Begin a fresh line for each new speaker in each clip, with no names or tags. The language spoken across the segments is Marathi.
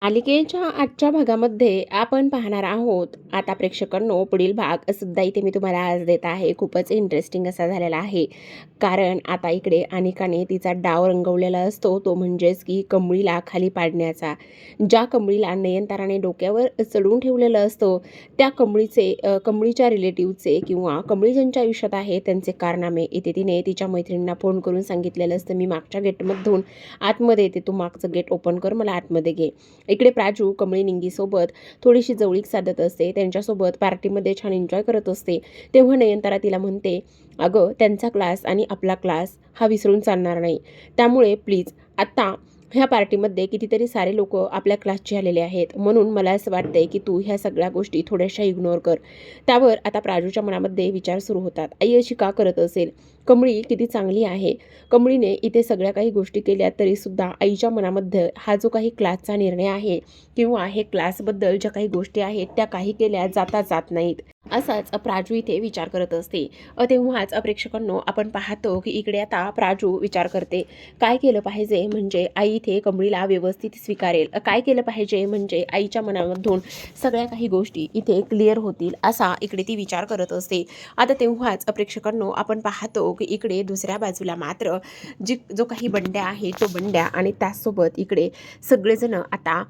मालिकेच्या आजच्या भागामध्ये आपण पाहणार आहोत. आता प्रेक्षकांनो, पुढील भाग सुद्धा इथे मी तुम्हाला आज देत आहे. खूपच इंटरेस्टिंग असा झालेला आहे. कारण आता इकडे अनिकाने तिचा डाव रंगवलेला असतो, तो म्हणजेच की कमळीला खाली पाडण्याचा. ज्या कमळीला नयनताराने डोक्यावर चढवून ठेवलेलं असतं, त्या कमळीच्या रिलेटिव्हचे किंवा कमळी ज्यांच्या आयुष्यात आहे त्यांचे कारनामे इथे तिने तिच्या मैत्रिणींना फोन करून सांगितलेलं असतं. मी मागच्या गेटमधून आतमध्ये येते, तू मागचं गेट ओपन कर, मला आतमध्ये घे. इकडे प्राजू कमळी निंगीसोबत थोडीशी जवळीक साधत असते, त्यांच्यासोबत पार्टीमध्ये छान एन्जॉय करत असते. तेव्हा नयनतारा तिला म्हणते, अगं त्यांचा क्लास आणि आपला क्लास हा विसरून चालणार नाही, त्यामुळे प्लीज आत्ता ह्या पार्टीमध्ये कितीतरी सारे लोक आपल्या क्लासचे आलेले आहेत, म्हणून मला असं वाटतंय की तू ह्या सगळ्या गोष्टी थोड्याशा इग्नोर कर. त्यावर आता प्राजूच्या मनामध्ये विचार सुरू होतात, आई अशी का करत असेल? कमळी किती चांगली आहे. कमळीने इथे सगळ्या काही गोष्टी केल्या तरीसुद्धा आईच्या मनामध्ये हा जो काही क्लासचा निर्णय आहे किंवा हे क्लासबद्दल ज्या काही गोष्टी आहेत त्या काही केल्या जात नाहीत. असाच प्राजू इथे विचार करत असते. तेव्हाच प्रेक्षकांनो, आपण पाहतो की इकडे आता प्राजू विचार करते, काय केलं पाहिजे म्हणजे आई इथे कमळीला व्यवस्थित स्वीकारेल, काय केलं पाहिजे म्हणजे आईच्या मनामधून सगळ्या काही गोष्टी इथे क्लिअर होतील, असा इकडे ती विचार करत असते. आता तेव्हाच प्रेक्षकांनो, आपण पाहतो की इकडे दुसऱ्या बाजूला मात्र जो काही बंड्या आहे तो बंड्या आणि त्याचसोबत इकडे सगळेजण आता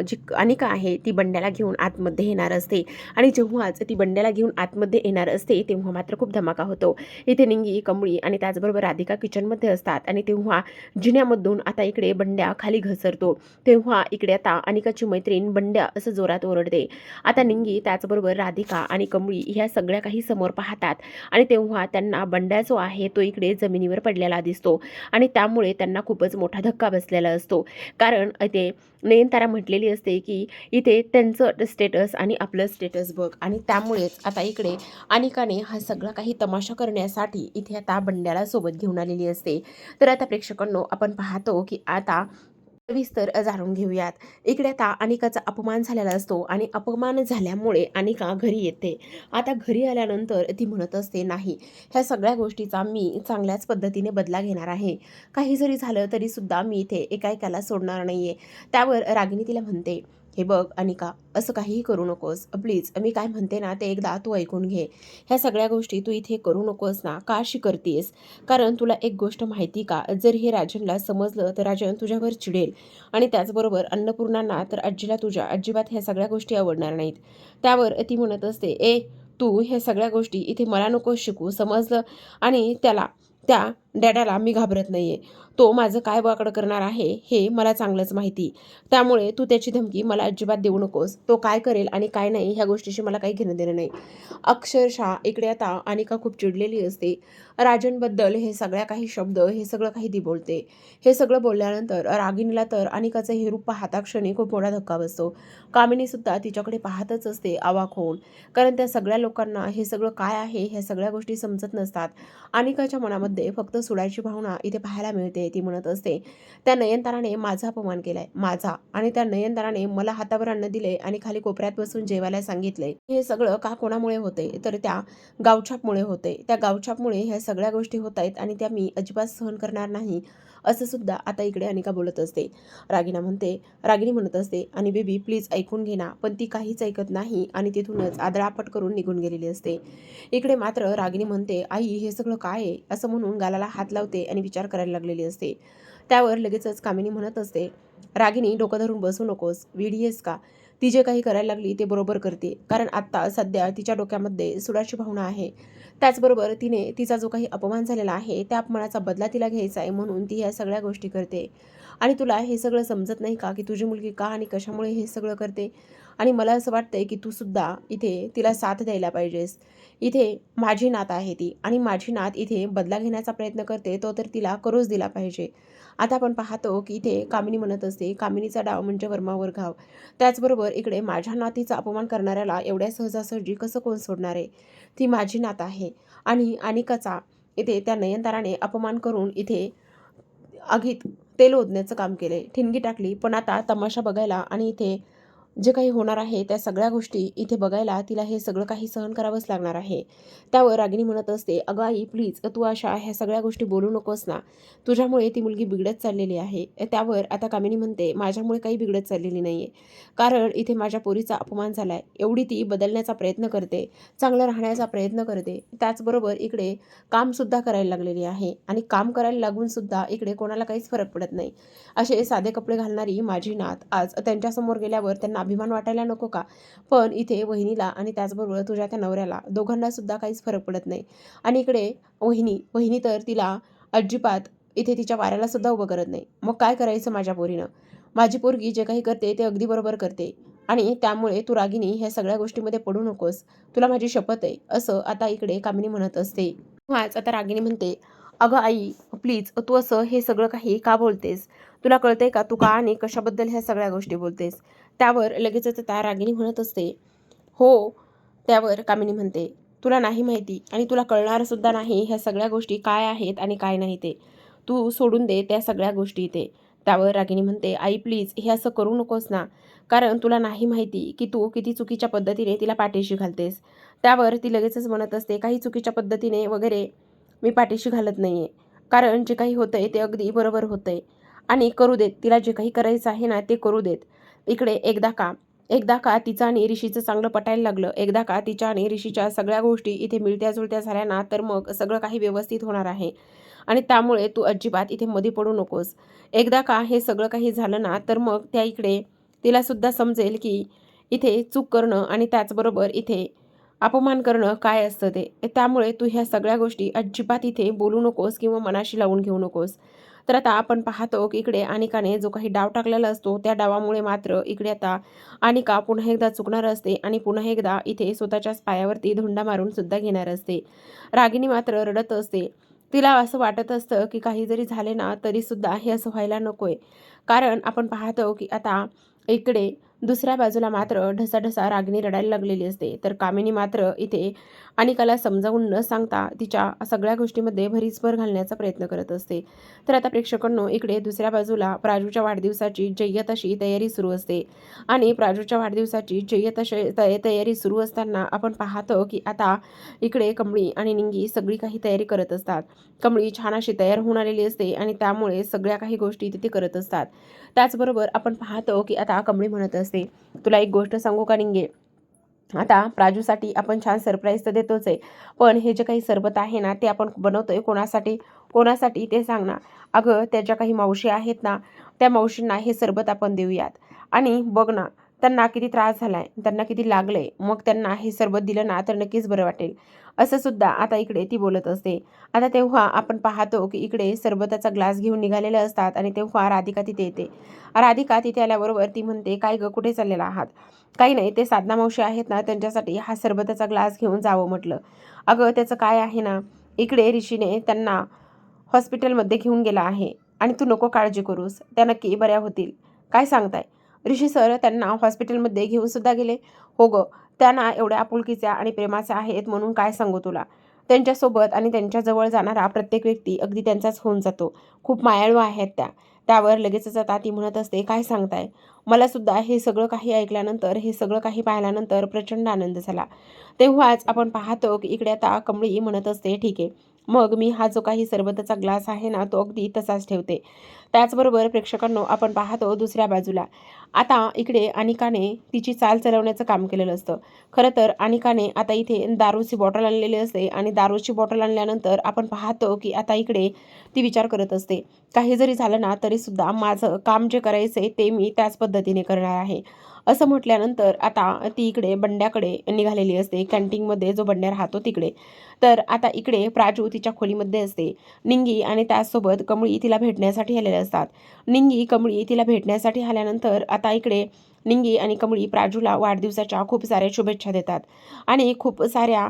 जी अनिका आहे ती बंड्याला घेऊन आतमध्ये येणार असते. आणि जेव्हाच ती बंड्याला घेऊन आतमध्ये येणार असते तेव्हा मात्र खूप धमाका होतो. इथे निंगी, कमळी आणि त्याचबरोबर राधिका किचनमध्ये असतात आणि तेव्हा जिन्यामधून आता इकडे बंड्या खाली घसरतो. तेव्हा इकडे आता अनिकाची मैत्रीण बंड्या असं जोरात ओरडते. आता निंगी, त्याचबरोबर राधिका आणि कमळी ह्या सगळ्या काही समोर पाहतात आणि तेव्हा त्यांना बंड्या जो आहे तो इकडे जमिनीवर पडलेला दिसतो आणि त्यामुळे त्यांना खूपच मोठा धक्का बसलेला असतो. कारण इथे नयनतारा म्हटलेली असते की इथे त्यांचं स्टेटस आणि आपलं स्टेटस बघ, आणि त्यामुळेच आता इकडे अनिकाने हा सगळा काही तमाशा करण्यासाठी इथे आता बंड्याला सोबत घेऊन आलेली असते. तर आता प्रेक्षकांनो, आपण पाहतो की आता सविस्तर जाणून घेऊयात. इकडे आता अनिकाचा अपमान झालेला असतो आणि अपमान झाल्यामुळे अनिका घरी येते. आता घरी आल्यानंतर ती म्हणत असते, नाही, ह्या सगळ्या गोष्टीचा मी चांगल्याच पद्धतीने बदला घेणार आहे. काही जरी झालं तरी सुद्धा मी इथे एकाएकाला सोडणार नाहीये. त्यावर रागिनी तिला म्हणते, हे बघ अनिका, असं काहीही करू नकोस प्लीज. मी काय म्हणते ना ते एकदा तू ऐकून घे. ह्या सगळ्या गोष्टी तू इथे करू नकोस ना, का अशी करतेस? कारण तुला एक गोष्ट माहिती का, जर हे राजनला समजलं तर राजन तुझ्यावर चिडेल आणि त्याचबरोबर अन्नपूर्णांना तर आजीला तुझ्या अजिबात ह्या सगळ्या गोष्टी आवडणार नाहीत. त्यावर ती म्हणत असते, तू ह्या सगळ्या गोष्टी इथे मला नको शिकू, समजलं? आणि त्या डॅडाला मी घाबरत नाहीये. तो माझं काय वाकडं करणार आहे हे मला चांगलंच माहिती. त्यामुळे तू त्याची धमकी मला अजिबात देऊ नकोस. तो काय करेल आणि काय नाही ह्या गोष्टीशी मला काही घेणं देणं नाही. अक्षरशः इकडे आता अनिका खूप चिडलेली असते. राजनबद्दल हे सगळ्या काही शब्द, हे सगळं काही ती बोलते. हे सगळं बोलल्यानंतर रागिनीला तर अनिकाचं हे रूप पाहताक्षणी खूप मोठा धक्का बसतो. कामिनीसुद्धा तिच्याकडे पाहतच असते अवाक होऊन. कारण त्या सगळ्या लोकांना हे सगळं काय आहे ह्या सगळ्या गोष्टी समजत नसतात. अनिकाच्या मनामध्ये फक्त सुडाची भावना इथे पाहायला मिळते. ती म्हणत असते, त्या नयनताराने माझा अपमान केलाय, माझा, आणि त्या नयनताराने मला हातावर अन्न दिले आणि खाली कोपऱ्यात बसून जेवायला सांगितले. हे सगळं का कोणामुळे होते तर त्या गावछापमुळे होते. त्या गावछापमुळे ह्या सगळ्या गोष्टी होत आहेत आणि त्या मी अजिबात सहन करणार नाही, असं सुद्धा आता इकडे अनिका बोलत असते. रागिनी म्हणत असते, आणि बेबी प्लीज ऐकून घे ना, पण ती काहीच ऐकत नाही आणि तिथूनच आदळापट करून निघून गेलेली असते. इकडे मात्र रागिनी म्हणते, आई हे सगळं काय आहे, असं म्हणून गालाला हात लावते आणि विचार करायला लागलेली असते. त्यावर लगेचच कामिनी म्हणत असते, रागिनी डोकं धरून बसू नकोस, वेडी आहेस का? ती जे काही करायला लागली ते बरोबर करते, कारण आत्ता सध्या तिच्या डोक्यामध्ये सुडाची भावना आहे. त्याचबरोबर तिने तिचा जो काही अपमान झालेला आहे त्या अपमानाचा बदला तिला घ्यायचा आहे, म्हणून ती ह्या सगळ्या गोष्टी करते. आणि तुला हे सगळं समजत नाही का की तुझी मुलगी का आणि कशामुळे हे सगळं करते? आणि मला असं वाटतंय की तू सुद्धा इथे तिला साथ द्यायला पाहिजेस. इथे माझी नात आहे ती, आणि माझी नात इथे बदला घेण्याचा प्रयत्न करते, तो तर तिला करूच दिला पाहिजे. आता आपण पाहतो की इथे कामिनी म्हणत असते, कामिनीचा डाव म्हणजे वर्मावर घाव. त्याचबरोबर इकडे माझ्या नातीचा अपमान करणाऱ्याला एवढ्या सहजासहजी कसं कोण सोडणार आहे? ती माझी नात आहे. आणि अनिकाचा इथे त्या नयनताराने अपमान करून इथे आगीत तेल ओतण्याचं काम केलंय, ठिणगी टाकली. पण आता तमाशा बघायला आणि इथे जे काही होणार आहे त्या सगळ्या गोष्टी इथे बघायला तिला हे सगळं काही सहन करावंच लागणार आहे. त्यावर रागिनी म्हणत असते, "अगं आई प्लीज तू अशा ह्या सगळ्या गोष्टी बोलू नकोस ना. तुझ्यामुळे ती मुलगी बिघडत चाललेली आहे." त्यावर आता कामिनी म्हणते, "माझ्यामुळे काही बिघडत चाललेली नाही आहे. कारण इथे माझ्या पोरीचा अपमान झाला आहे. एवढी ती बदलण्याचा प्रयत्न करते, चांगलं राहण्याचा प्रयत्न करते. त्याचबरोबर इकडे कामसुद्धा करायला लागलेली आहे आणि काम करायला लागूनसुद्धा इकडे कोणाला काहीच फरक पडत नाही. असे साधे कपडे घालणारी माझी नात आज त्यांच्यासमोर गेल्यावर त्यांना अभिमान वाटायला नको का? पण इथे वहिनीला आणि त्याचबरोबर तुझ्या त्या नवऱ्याला दोघांना सुद्धा काहीच फरक पडत नाही. आणि इकडे वहिनी तर तिला अजिबात इथे तिच्या वाऱ्याला सुद्धा उभं करत नाही. मग काय करायचं माझ्या पोरीनं? माझी पोरगी जे काही करते ते अगदी बरोबर करते आणि त्यामुळे तू रागिनी ह्या सगळ्या गोष्टीमध्ये पडू नकोस. तुला माझी शपथ आहे." असं आता इकडे कामिनी म्हणत असते. तेव्हाच आता रागिनी म्हणते, "अगं आई, प्लीज तू असं हे सगळं काही का बोलतेस? तुला कळतंय का तू का आणि कशाबद्दल ह्या सगळ्या गोष्टी बोलतेस?" त्यावर लगेचच आता रागिनी म्हणत असते, "हो." त्यावर कामिनी म्हणते, "तुला नाही माहिती आणि तुला कळणार सुद्धा नाही ह्या सगळ्या गोष्टी काय आहेत आणि काय नाही ते. तू सोडून दे त्या सगळ्या गोष्टी इथे." त्यावर रागिनी म्हणते, "आई प्लीज हे असं करू नकोस ना. कारण तुला नाही माहिती की तू किती चुकीच्या पद्धतीने तिला पाठीशी घालतेस." त्यावर ती लगेचच म्हणत असते, "काही चुकीच्या पद्धतीने वगैरे मी पाठीशी घालत नाहीये. कारण जे काही होतंय ते अगदी बरोबर होतंय आणि करू देत. तिला जे काही करायचं आहे ना ते करू देत. इकडे एकदा का तिचं आणि ऋषीचं चांगलं पटायला लागलं, एकदा का तिच्या आणि ऋषीच्या सगळ्या गोष्टी इथे मिळत्या-जुळत्या झाल्या ना, तर मग सगळं काही व्यवस्थित होणार आहे आणि त्यामुळे तू अजिबात इथे मध्ये पडू नकोस. एकदा का हे सगळं काही झालं ना, तर मग त्या इकडे तिलासुद्धा समजेल की इथे चूक करणं आणि त्याचबरोबर इथे अपमान करणं काय असतं ते. त्यामुळे तू ह्या सगळ्या गोष्टी अजिबात इथे बोलू नकोस किंवा मनाशी लावून घेऊ नकोस." तर आता आपण पाहतो की इकडे अनिकाने जो काही डाव टाकलेला असतो, त्या डावामुळे मात्र इकडे आता अनिका पुन्हा एकदा चुकणार असते आणि पुन्हा एकदा इथे स्वतःच्याच पायावरती धुंडा मारून सुद्धा घेणार असते. रागिनी मात्र रडत असते. तिला असं वाटत असतं की काही जरी झाले ना, तरीसुद्धा हे असं व्हायला नकोय. कारण आपण पाहतो की आता इकडे दुसऱ्या बाजूला मात्र ढसाढसा रागिनी रडायला लागलेली असते. तर कामिनी मात्र इथे अनिकाला समजावून न सांगता तिच्या सगळ्या गोष्टीमध्ये भरीसभर घालण्याचा प्रयत्न करत असते. तर आता प्रेक्षकांनो इकडे दुसऱ्या बाजूला प्राजूच्या वाढदिवसाची जय्यत अशी तयारी सुरू असते आणि प्राजूच्या वाढदिवसाची जय्यत अशी तयारी सुरू असताना आपण पाहतो की आता इकडे कमळी आणि निंगी सगळी काही तयारी करत असतात. कमळी छान अशी तयार होऊन आलेली असते आणि त्यामुळे सगळ्या काही गोष्टी तिथे करत असतात. त्याचबरोबर आपण पाहतो की आता कमळी म्हणत असते, "तुला एक गोष्ट सांगू का निंगे? आता प्राजूसाठी आपण छान सरप्राईज तर देतोच आहे. पण हे जे काही सरबत आहे ना, ते आपण बनवतोय कोणासाठी? कोणासाठी ते सांग ना." "अगं, त्या ज्या काही मावशी आहेत ना, त्या मावशींना हे सरबत आपण देऊयात. आणि बघ ना, त्यांना किती त्रास झालाय, त्यांना किती लागलंय. मग त्यांना हे सरबत दिलं ना, तर नक्कीच बरं वाटेल." असं सुद्धा आता इकडे ती बोलत असते. आता तेव्हा आपण पाहतो की इकडे सरबताचा ग्लास घेऊन निघालेले असतात आणि तेव्हा राधिका तिथे येते. राधिका तिथे आल्याबरोबर ती म्हणते, "काय गं, कुठे चाललेला आहात?" "काही नाही, ते साधना मावशी आहेत ना, त्यांच्यासाठी हा सरबताचा ग्लास घेऊन जावं म्हटलं." "अगं, त्याचं काय आहे ना, इकडे ऋषीने त्यांना हॉस्पिटलमध्ये घेऊन गेला आहे आणि तू नको काळजी करूस, त्या नक्की बऱ्या होतील." "काय सांगताय? ऋषी सर त्यांना हॉस्पिटलमध्ये घेऊन सुद्धा गेले?" "हो गं, त्या एवढ्या आपुलकीच्या आणि प्रेमाच्या आहेत म्हणून काय सांगू तुला. त्यांच्यासोबत आणि त्यांच्याजवळ जाणारा प्रत्येक व्यक्ती अगदी त्यांचाच होऊन जातो. खूप मायाळू आहेत त्या." त्यावर लगेचच आता ती म्हणत असते, "काय सांगताय?" मला सुद्धा हे सगळं काही ऐकल्यानंतर, हे सगळं काही पाहिल्यानंतर प्रचंड आनंद झाला. तेव्हाच आपण पाहतो की इकडे आता कमळी म्हणत असते, "ठीक आहे, मग मी हा जो काही सरबताचा ग्लास आहे ना, तो अगदी तसाच ठेवते." त्याचबरोबर प्रेक्षकांनो आपण पाहतो दुसऱ्या बाजूला. आता इकडे अनिकाने तिची चाल चलवण्याचं काम केलेलं असतं. खरं तर अनिकाने आता इथे दारूची बॉटल आणलेली असते आणि दारूची बॉटल आणल्यानंतर आपण पाहतो की आता इकडे ती विचार करत असते, काही जरी झालं ना, तरीसुद्धा माझं काम जे करायचं आहे ते मी त्याच पद्धतीने करणार आहे. असं म्हटल्यानंतर आता ती इकडे बंड्याकडे निघालेली असते. कॅन्टीनमध्ये जो बंड्या राहतो तिकडे. तर आता इकडे प्राजू तिच्या खोलीमध्ये असते. निंगी आणि त्याचसोबत कमळी तिला भेटण्यासाठी आलेले असतात. निंगी, कमळी तिला भेटण्यासाठी आल्यानंतर आता इकडे निंगी आणि कमळी प्राजूला वाढदिवसाच्या खूप साऱ्या शुभेच्छा देतात आणि खूप साऱ्या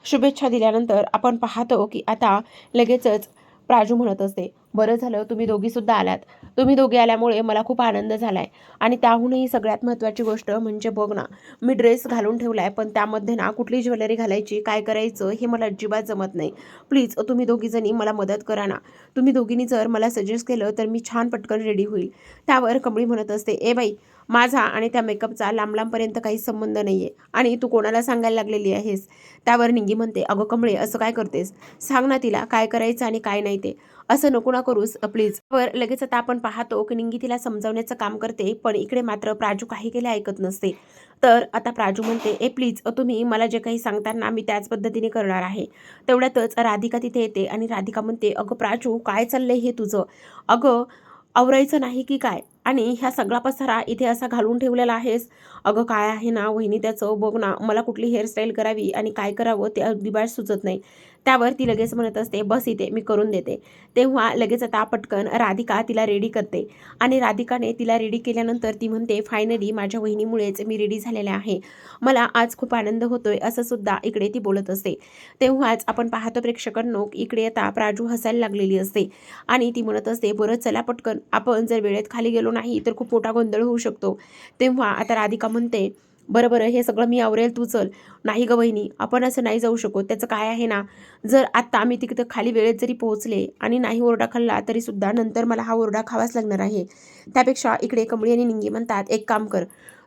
शुभेच्छा दिल्यानंतर आपण पाहतो की आता लगेचच प्राजू म्हणत असते, "बरं झालं तुम्ही दोघीसुद्धा आलात. तुम्ही दोघे आल्यामुळे मला खूप आनंद झालाय आणि त्याहूनही सगळ्यात महत्त्वाची गोष्ट म्हणजे बघ ना, मी ड्रेस घालून ठेवलाय, पण त्यामध्ये ना कुठली ज्वेलरी घालायची, काय करायचं हे मला अजिबात जमत नाही. प्लीज तुम्ही दोघीजणी मला मदत करा ना. तुम्ही दोघींनी जर मला सजेस्ट केलं तर मी छान पटकन रेडी होईल." त्यावर कमळी म्हणत असते, "ए बाई, माझा आणि त्या मेकअपचा लांब लांबपर्यंत काही संबंध नाही आहे आणि तू कोणाला सांगायला लागलेली आहेस. त्यावर निंगी म्हणते, अगं कमळे असं काय करतेस, सांग ना तिला काय करायचं आणि काय नाही ते, असं नको ना करूस प्लीज. वर लगेच आता आपण पाहतो की निंगी तिला समजावण्याचं काम करते, पण इकडे मात्र प्राजू काही केले ऐकत नसते. तर आता प्राजू म्हणते, ए प्लीज तुम्ही मला जे काही सांगताना मी त्याच पद्धतीने करणार आहे. तेवढ्यातच राधिका तिथे येते आणि राधिका म्हणते, अगं प्राजू काय चाललंय हे तुझं, अगं आवरायचं नाही की काय, आणि ह्या सगळा पसारा इथे असा घालून ठेवलेला आहेस. अगं काय आहे ना वहिनी त्याचं, बघ ना मला कुठली हेअरस्टाईल करावी आणि काय करावं ते अजिबात सुचत नाही. त्यावर ती लगेच म्हणत असते, बस इथे मी करून देते. तेव्हा लगेच आता पटकन राधिका तिला रेडी करते आणि राधिकाने तिला रेडी केल्यानंतर ती म्हणते, फायनली माझ्या वहिनीमुळेच मी रेडी झालेले आहे, मला आज खूप आनंद होतोय, असं सुद्धा इकडे ती बोलत असते. तेव्हाच आपण पाहतो प्रेक्षकांनो, इकडे आता प्राजू हसायला लागलेली असते आणि ती म्हणत असते, बरं चला पटकन, आपण जर वेळेत खाली गेलो नाही तर खूप मोठा गोंधळ होऊ शकतो. तेव्हा आता राधिका म्हणते, बरं बरं हे सगळं मी आवरेल, तू चल. नाही ग वहिनी, आपण असं नाही जाऊ शकत, त्याचं काय आहे ना, जर आत्ता आम्ही तिकडे खाली वेळेत जरी पोहोचले आणि नाही ओरडा खाल्ला तरी सुद्धा नंतर मला हा ओरडा खावाच लागणार आहे. त्यापेक्षा इकडे कमळी आणि निंगी म्हणतात, एक काम कर,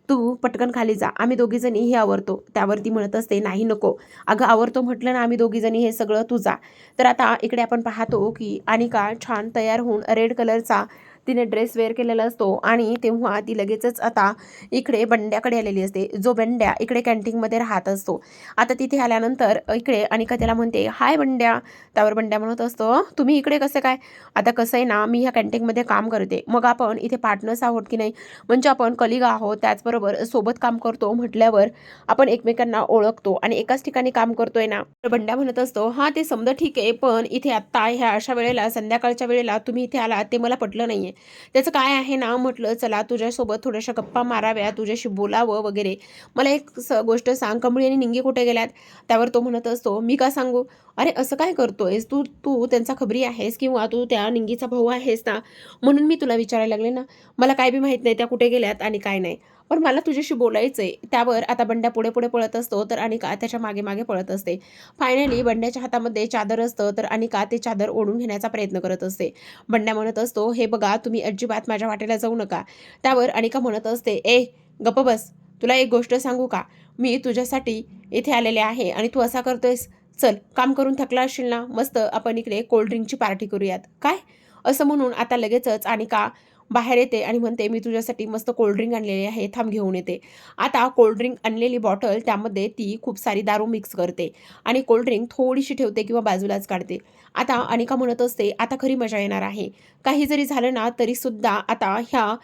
तू पटकन खाली जा, आम्ही दोघी जणी हे आवरतो. त्यावरती म्हणत असते, नाही नको, अगं आवरतो म्हटलं ना आम्ही दोघी जणी, हे सगळं तू जा. तर आता इकडे आपण पाहतो की अनिका छान तयार होऊन रेड कलरचा तिने ड्रेस वेअर केलेला असतो आणि तेव्हा ती लगेचच आता इकडे बंड्याकडे आलेली असते, जो बंड्या इकडे कॅन्टीनमध्ये राहत असतो. आता तिथे आल्यानंतर इकडे अनिका त्याला म्हणते, हाय बंड्या. त्यावर बंड्या म्हणत असतो, तुम्ही इकडे कसं काय. आता कसं आहे ना, मी ह्या कॅन्टीनमध्ये काम करते, मग आपण इथे पार्टनर्स आहोत की नाही, म्हणजे आपण कलिग आहोत, त्याचबरोबर सोबत काम करतो म्हटल्यावर आपण एकमेकांना ओळखतो आणि एकाच ठिकाणी काम करतोय ना. बंड्या म्हणत असतो, हां ते समजा ठीक आहे, पण इथे आत्ता ह्या अशा वेळेला संध्याकाळच्या वेळेला तुम्ही इथे आलात ते मला पटलं नाहीये. त्याचं काय आहे ना, म्हटलं चला तुझ्यासोबत थोड्याशा गप्पा माराव्या, तुझ्याशी बोलावं वगैरे. मला एक गोष्ट सांग, कमळी आणि निंगी कुठे गेल्यात. त्यावर तो म्हणत असतो, मी का सांगू, अरे असं काय करतोयस तू, तू त्यांचा खबरी आहेस किंवा तू त्या निंगीचा भाऊ आहेस ना, म्हणून मी तुला विचारायला लागले ना, मला काय बी माहित नाही त्या कुठे गेल्यात आणि काय नाही, पण मला तुझ्याशी बोलायचंय. त्यावर आता बंड्या पुढे पुढे पळत असतो तर अनिका त्याच्या मागे मागे पळत असते. फायनली बंड्याच्या हातामध्ये चादर असतं तर अनिका ते चादर ओढून घेण्याचा प्रयत्न करत असते. बंड्या म्हणत असतो, हे बघा तुम्ही अजिबात माझ्या वाटेला जाऊ नका. त्यावर अनिका म्हणत असते, ए गप्प बस, तुला एक गोष्ट सांगू का, मी तुझ्यासाठी इथे आलेले आहे आणि तू असा करतोयस. चल काम करून थकला असशील ना, मस्त आपण इकडे कोल्ड्रिंकची पार्टी करूयात काय. असं म्हणून आता लगेचच अनिका बाहेर येते आणि म्हणते, मी तुझ्यासाठी मस्त कोल्ड्रिंक आणलेली आहे, थांब घेऊन येते. आता कोल्ड्रिंक आणलेली बॉटल त्यामध्ये ती खूप सारी दारू मिक्स करते आणि कोल्ड्रिंक थोडीशी ठेवते किंवा बाजूलाच काढते. आता अनिका म्हणत असते, आता खरी मजा येणार आहे. काही जरी झालं ना तरी सुद्धा आता ह्या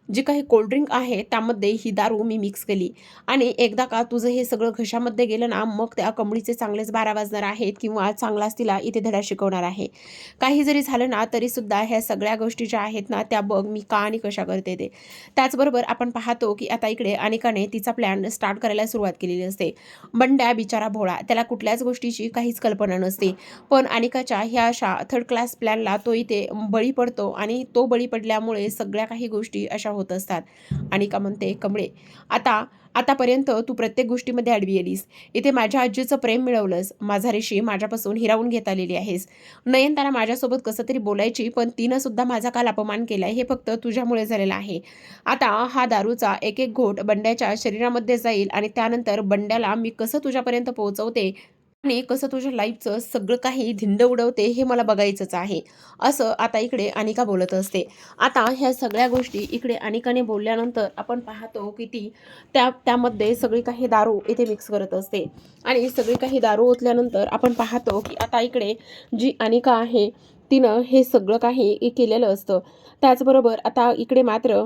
जी काही कोल्ड्रिंक आहे त्यामध्ये ही दारू मी मिक्स केली आणि एकदा का तुझं हे सगळं घशामध्ये गेलं ना, मग त्या कमळीचे चांगलेच 12 वाजणार आहेत किंवा चांगलाच तिला इथे धडा शिकवणार आहे. काही जरी झालं ना तरी सुद्धा ह्या सगळ्या गोष्टी ज्या आहेत ना त्या बघ मी का आणि कशा करते ते. त्याचबरोबर आपण पाहतो की आता इकडे अनिकाने तिचा प्लॅन स्टार्ट करायला सुरुवात केलेली असते. बंड्या बिचारा भोळा, त्याला कुठल्याच गोष्टीची काहीच कल्पना नसते, पण अनिकाच्या ह्या अशा थर्ड क्लास प्लॅनला तो इथे बळी पडतो आणि तो बळी पडल्यामुळे सगळ्या काही गोष्टी अशा होत असतात. अनिका म्हणते, कमळे आता आतापर्यंत तू प्रत्येक गोष्टीमध्ये आडवी आलीस, इथे माझ्या आजीचं प्रेम मिळवलंस, माझा रेशी माझ्यापासून हिरावून घेत आलेली आहेस. नयनतारा माझ्यासोबत कसं तरी बोलायची, पण तिनं सुद्धा माझा काल अपमान केलाय, हे फक्त तुझ्यामुळे झालेलं आहे. आता हा दारूचा एक एक घोट बंड्याच्या शरीरामध्ये जाईल आणि त्यानंतर बंड्याला मी कसं तुझ्यापर्यंत पोहोचवते आणि कसं तुझ्या लाईफचं सगळं काही धिंड उडवते हे मला बघायचंच आहे. असं आता इकडे अनिका बोलत असते. आता ह्या सगळ्या गोष्टी इकडे अनिकाने बोलल्यानंतर आपण पाहतो की ती त्यामध्ये सगळी काही दारू इथे मिक्स करत असते आणि सगळी काही दारू ओतल्यानंतर आपण पाहतो की आता इकडे जी अनिका आहे तिनं हे सगळं काही केलेलं असतं. त्याचबरोबर आता इकडे मात्र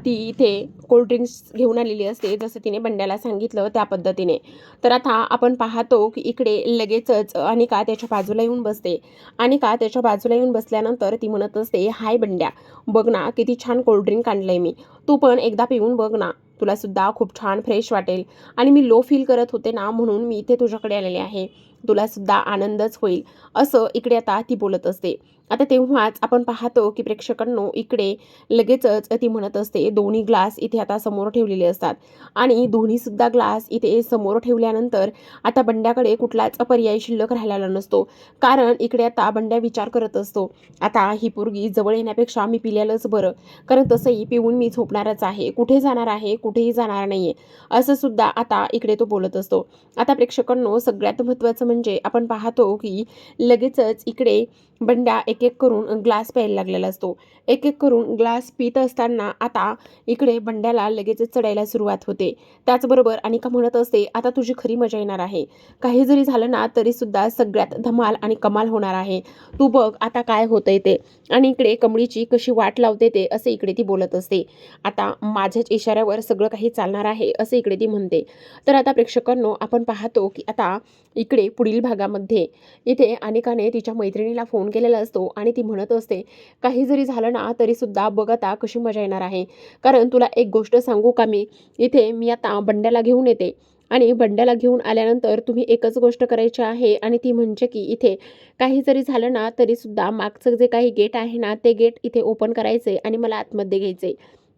ती इथे कोल्ड्रिंक्स घेऊन आलेली असते, जसं तिने बंड्याला सांगितलं त्या पद्धतीने. तर आता आपण पाहतो की इकडे लगेचच अनिका त्याच्या बाजूला येऊन बसते. अनिका त्याच्या बाजूला येऊन बसल्यानंतर ती म्हणत असते, हाय बंड्या, बघ ना किती छान कोल्ड्रिंक आणलंय मी, तू पण एकदा पिऊन बघ ना, तुला सुद्धा खूप छान फ्रेश वाटेल आणि मी लो फील करत होते ना म्हणून मी इथे तुझ्याकडे आलेले आहे. तुलासुद्धा आनंदच होईल, असं इकडे आता ती बोलत असते. आता तेव्हाच आपण पाहतो की प्रेक्षकांनो इकडे लगेचच ती म्हणत असते, दोन्ही ग्लास इथे आता समोर ठेवलेले असतात आणि दोन्हीसुद्धा ग्लास इथे समोर ठेवल्यानंतर आता बंड्याकडे कुठलाच पर्याय शिल्लक राहिलेला नसतो. कारण इकडे आता बंड्या विचार करत असतो, आता ही पोरगी जवळ येण्यापेक्षा मी पिलेलंच बरं, कारण तसंही पिऊन मी झोपणारच आहे, कुठे जाणार आहे, कुठेही जाणार नाहीये, असं सुद्धा आता इकडे तो बोलत असतो. आता प्रेक्षकांनो सगळ्यात महत्त्वाचं म्हणजे आपण पाहतो की लगेचच इकडे बंड्या एक एक करून ग्लास प्यायला लागलेला असतो. एक एक करून ग्लास पीत असताना आता इकडे बंड्याला लगेचच चढायला सुरुवात होते. त्याचबरोबर अनिका म्हणत असते, आता तुझी खरी मजा येणार आहे. काही जरी झालं ना तरीसुद्धा सगळ्यात धमाल आणि कमाल होणार आहे. तू बघ आता काय होतंय ते. आणि इकडे कमळीची कशी वाट लावते ते, असे इकडे ती बोलत असते. आता माझ्याच इशाऱ्यावर सगळं काही चालणार आहे, असे इकडे ती म्हणते. तर आता प्रेक्षकांनो आपण पाहतो की आता इकडे पुढील भागामध्ये इथे अनिकाने तिच्या मैत्रिणीला फोन केलेला असतो आणि ती म्हणत असते, काही जरी झालं ना तरीसुद्धा बघ आता कशी मजा येणार आहे. कारण तुला एक गोष्ट सांगू का मी आता बंड्याला घेऊन येते आणि बंड्याला घेऊन आल्यानंतर तुम्ही एकच गोष्ट करायची आहे आणि ती म्हणजे की इथे काही जरी झालं ना तरीसुद्धा मागचं जे काही गेट आहे ना ते गेट इथे ओपन करायचे आणि मला आतमध्ये घ्यायचे.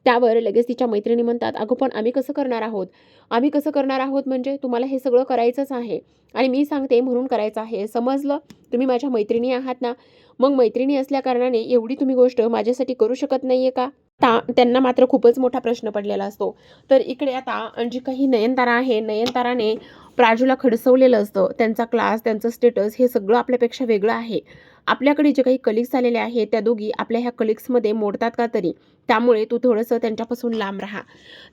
त्यावर लगेच तिच्या मैत्रिणी म्हणतात, अगं पण आम्ही कसं करणार आहोत? आम्ही कसं करणार आहोत म्हणजे तुम्हाला हे सगळं करायचंच आहे आणि मी सांगते म्हणून करायचं आहे, समजलं? तुम्ही माझ्या मैत्रिणी आहात ना, मग मैत्रिणी असल्याकारणाने एवढी तुम्ही गोष्ट माझ्यासाठी करू शकत नाहीये का? त्यांना मात्र खूपच मोठा प्रश्न पडलेला असतो. तर इकडे आता जी काही नयनतारा आहे, नयनताराने प्राजूला खडसवलेलं असतं. त्यांचा क्लास, त्यांचं स्टेटस हे सगळं आपल्यापेक्षा वेगळं आहे. आपल्याकडे जे काही कलीग्स आलेले आहेत, त्या दोघी आपल्या ह्या कलीग्समध्ये मोडतात का तरी? त्यामुळे तू थोडंसं त्यांच्यापासून लांब राहा.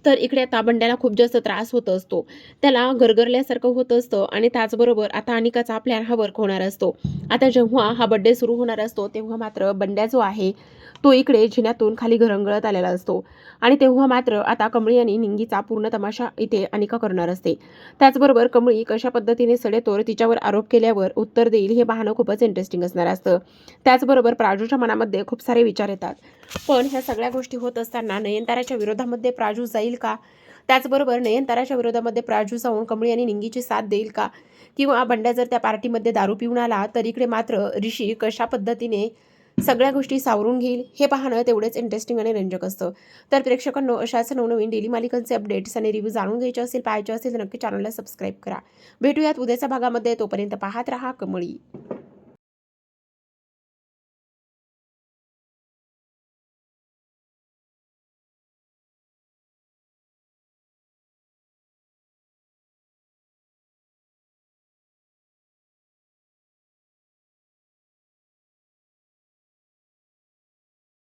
तर इकडे आता बंड्याला खूप जास्त त्रास होत असतो. त्याला गरगरल्यासारखं होत असतं आणि त्याचबरोबर आता अनिकाचा प्लॅन हा वर्क होणार असतो. आता जेव्हा हा बर्थडे सुरू होणार असतो, तेव्हा मात्र बंड्या जो आहे, तो इकडे जिन्यातून खाली घरंगळत आलेला असतो आणि तेव्हा मात्र आता कमळी आणि निंगीचा पूर्ण तमाशा इथे अनिका करणार असते. त्याचबरोबर कमळी कशा पद्धतीने सडेतोड तिच्यावर आरोप केल्यावर उत्तर देईल हे पाहणं खूपच इंटरेस्टिंग असणार असतं. त्याचबरोबर प्राजूच्या मनामध्ये खूप सारे विचार येतात. पण ह्या सगळ्या गोष्टी होत असताना नयनताराच्या विरोधामध्ये प्राजू जाईल का? त्याचबरोबर नयनताराच्या विरोधामध्ये प्राजू जाऊन कमळी आणि निंगीची साथ देईल का? किंवा बंड्या जर त्या पार्टीमध्ये दारू पिऊन आला तर इकडे मात्र ऋषी कशा पद्धतीने सगळ्या गोष्टी सावरून घेईल हे पाहणं तेवढेच इंटरेस्टिंग आणि रंजक असतं. तर प्रेक्षकांनो अशाच नवनवीन डेली मालिकांचे अपडेट्स आणि रिव्ह्यू जाणून घ्यायचे असेल, पाहायचे असेल तर नक्की चॅनलला सबस्क्राईब करा. भेटूयात उद्याच्या भागामध्ये. तोपर्यंत पाहत रहा कमळी.